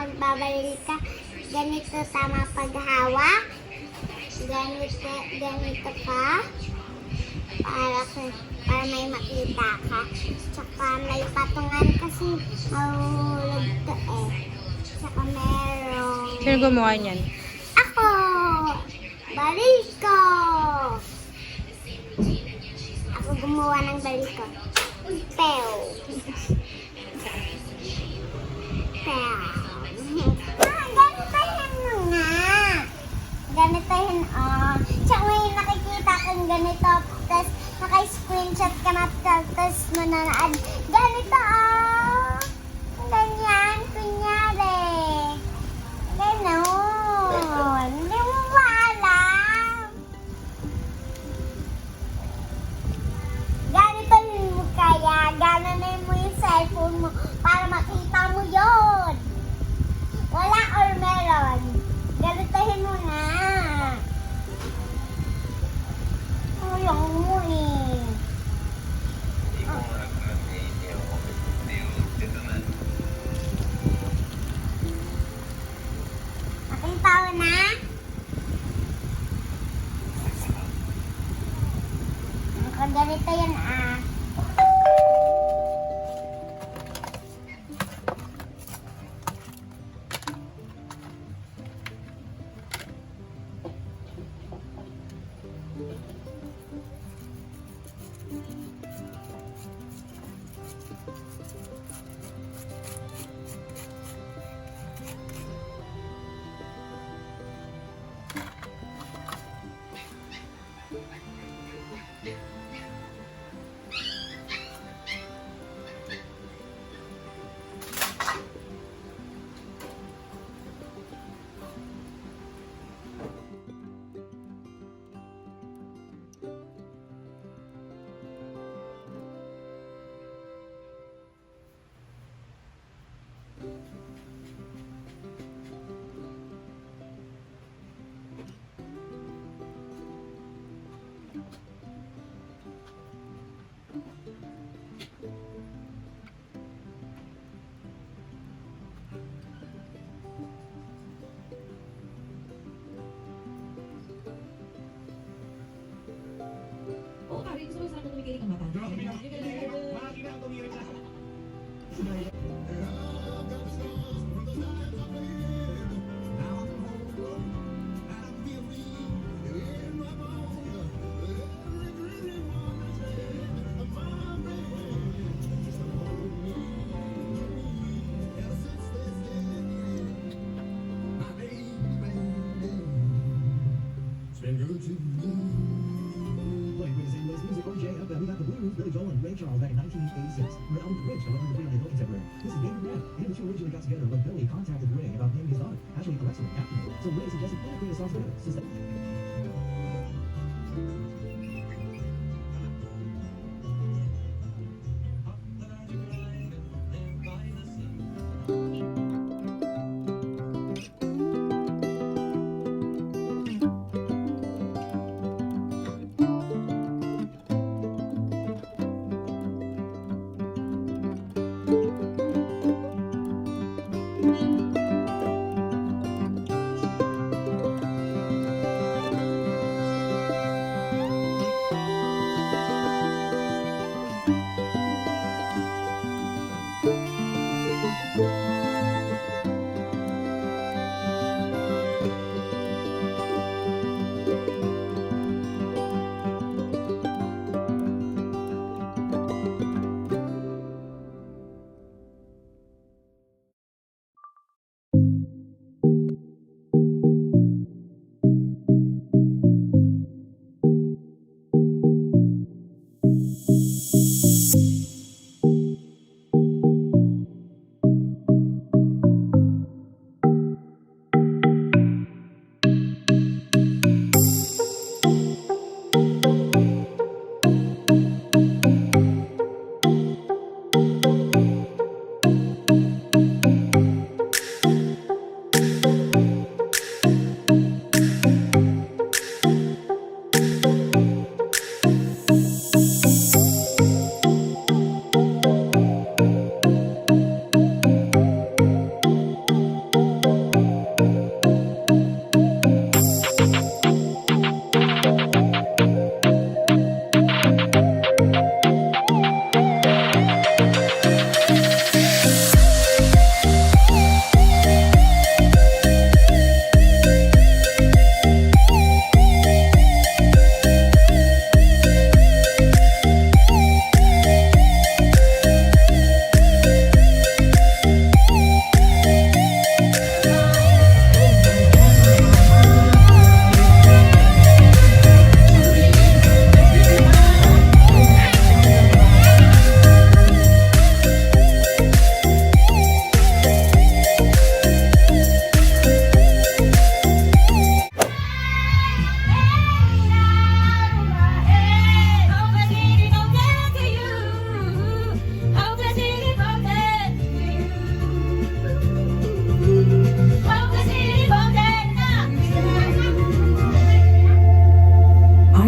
magbabaril ka, ganito tama paghawak. Ganito ka. Para may makita ka. Tsaka may patungan kasi mahulog to eh. Tsaka meron. Sino gumawa niyan? Ako! Baril ko! Ako gumawa ng baril ko. Pew! Pew! Ganitahin mo nga! Ganitahin, Tsaka may nakikita kang ganito, tapos naka-screenshot ka na, tapos manonood. Ganito, ganyan, kunyari. Ganon. Hindi mo ba alam? Ganitohin mo kaya, ganonin mo yung cellphone mo para makita mo yon. Wala or meron. Ganitohin mo na. Ayaw mo eh. Aking tao na? Ganito yun Charles back in 1986. Ray Rich, however, the Freedom contemporary. This is David Ray. And the two originally got together when Billy contacted Ray about naming his daughter. Actually, Alexa went after him. So Ray suggested they create a song together. Since then,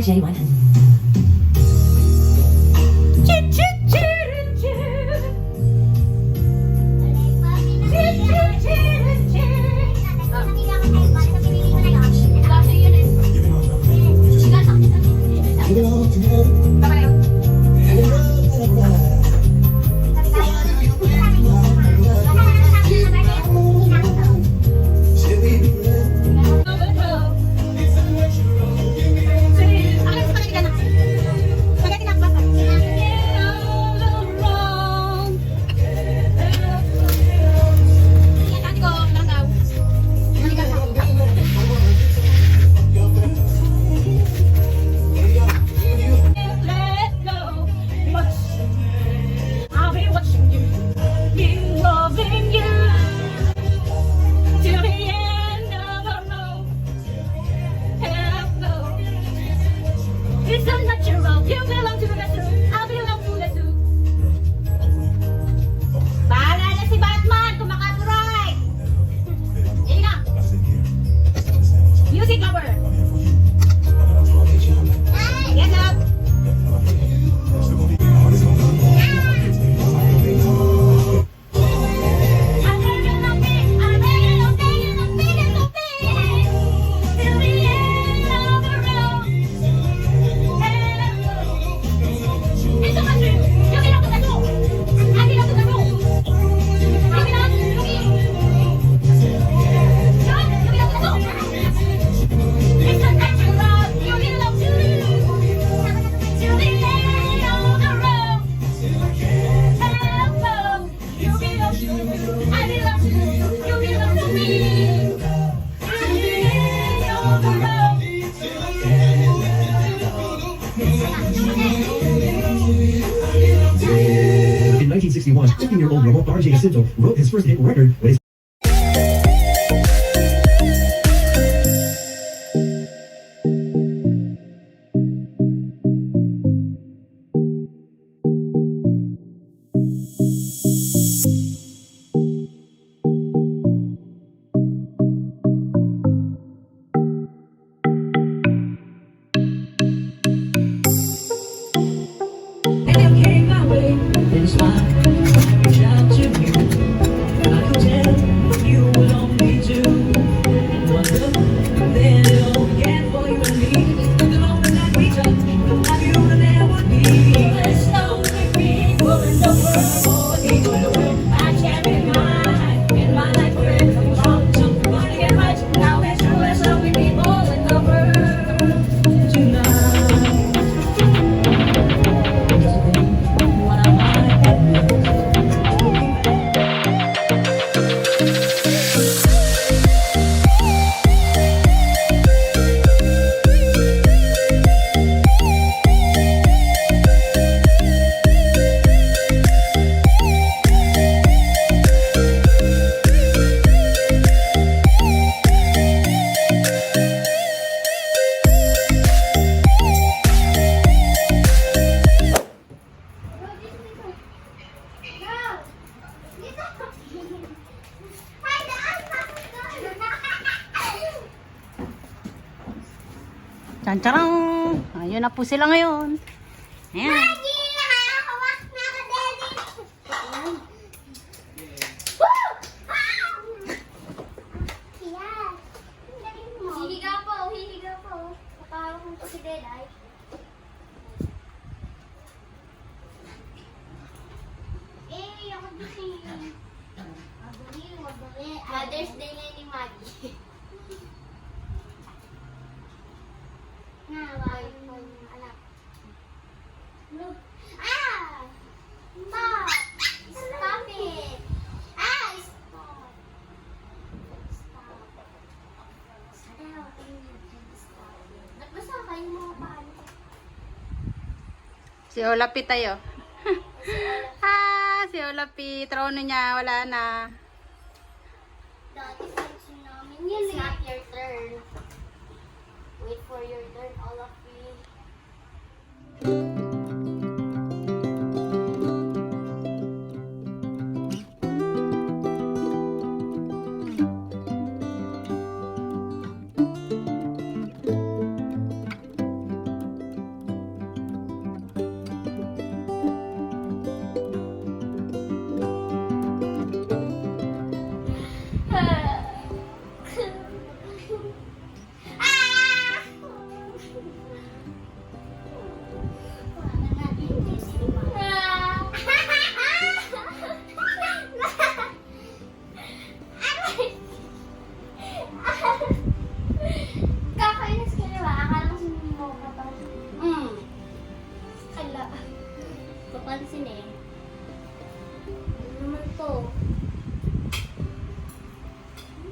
RJ100. In 1961, 15-year-old robot R.J. Jacinto wrote his first hit record with his Tsan-tsarang! Ayun na po sila ngayon. Ayan. Maggie! Nakakawak na ka, Daddy! Woo! Ah! Yan. Ang galing mo. Hihiga po, hihiga po. Kapawak mo po si Deday. Ako din. Mabali. Mother's Day na ni Maggie. Naway mo yung anak. Ah! Stop! Stop it! Ah! Stop! Stop. Sana ako yung stop. Nagbasa kayo mga paano. Si Olapi tayo. Si Olapi. Trono niya. Wala na. Dati sa namin yun. It's not your turn. Wait for your turn, all of you.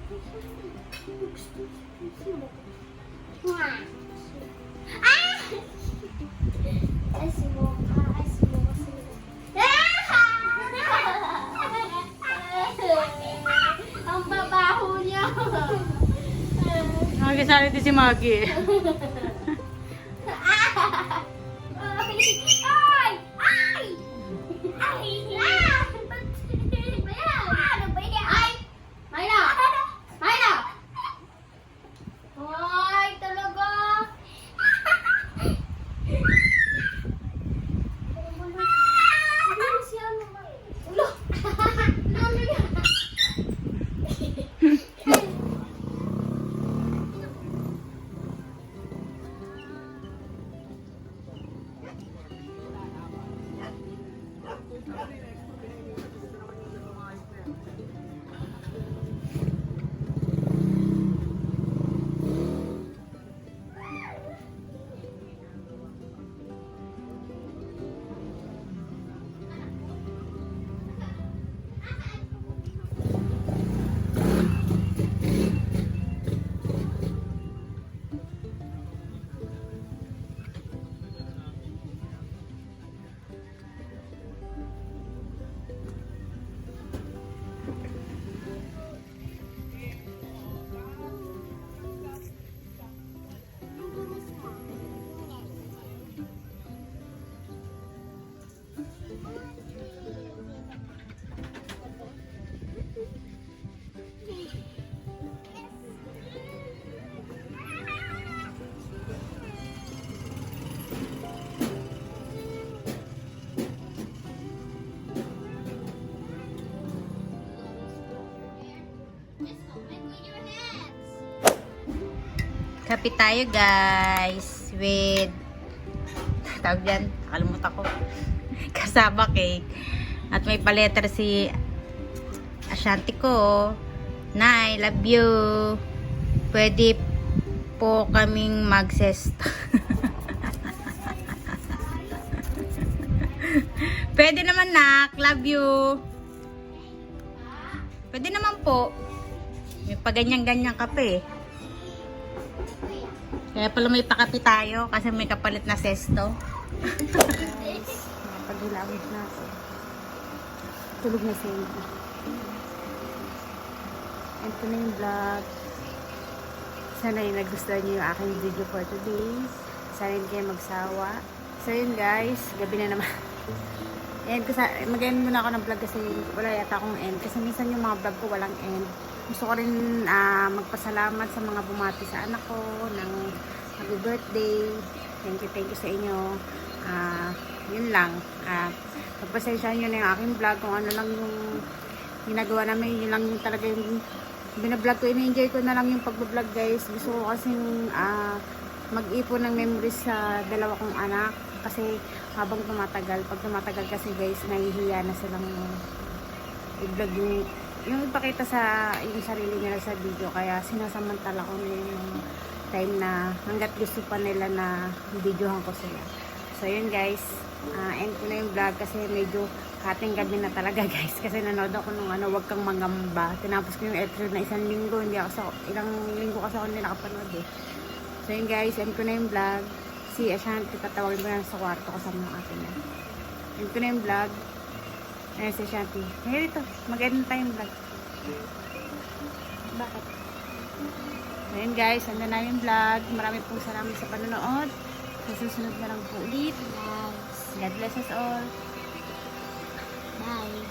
Ang babaho niya. Nakakasali din si Maggie. Ay! Ay! Ay! Ano ba yan? Ay! Mayla! Mayla! Ay, talaga! Ulo! Ano yan? Kape tayo guys with tawag yan, nakalimutan ko. Kasama cake. At may paletter si Ashanti ko. Nay, love you. Pwede po kaming mag-sesto. Pwede naman nak, love you. Pwede naman po. May paganyan-ganyan kape. Kaya pala may pakapi tayo kasi may kapalit na sesto. Paghilawid na ako. Tulog na siya. And ito na yung vlog. Sana yung nagustuhan niyo yung aking video for today. Sana hindi kayo magsawa. So yun guys, gabi na naman. And mag-end muna ako ng vlog kasi wala yata akong end. Kasi minsan yung mga vlog ko walang end. Gusto ko rin magpasalamat sa mga bumati sa anak ko ng happy birthday. Thank you sa inyo. Yun lang. Pagpasensyahan nyo na yung aking vlog. Kung ano lang yung ginagawa namin, yun lang yung talaga yung binablog ko. In-enjoy ko na lang yung pag-vlog guys. Gusto ko kasing mag-ipon ng memories sa dalawa kong anak. Kasi habang tumatagal, pag tumatagal kasi guys, nahihiya na silang i-vlog yung ipakita sa yung sarili nila sa video. Kaya sinasamantala ko na yung time na hanggat gusto pa nila na videohan ko sila. So yun guys, end ko na yung vlog kasi medyo kating gabi na talaga guys. Kasi nanood ako nung Wag Kang Mangamba. Tinapos ko yung episode na isang linggo. Ilang linggo kasi ako hindi nakapanood eh. So yun guys, end ko na yung vlog. Si Ashanti, tatawagin ko na sa kwarto kasama ng akin na. End ko na yung vlog. Ayan si Ashanti. Ngayon ito, mag-end na tayong vlog. Bakit? Ayan guys, ando na yung vlog. Marami pong salamat sa panonood. Sa susunod na lang po ulit. God bless us all. Bye.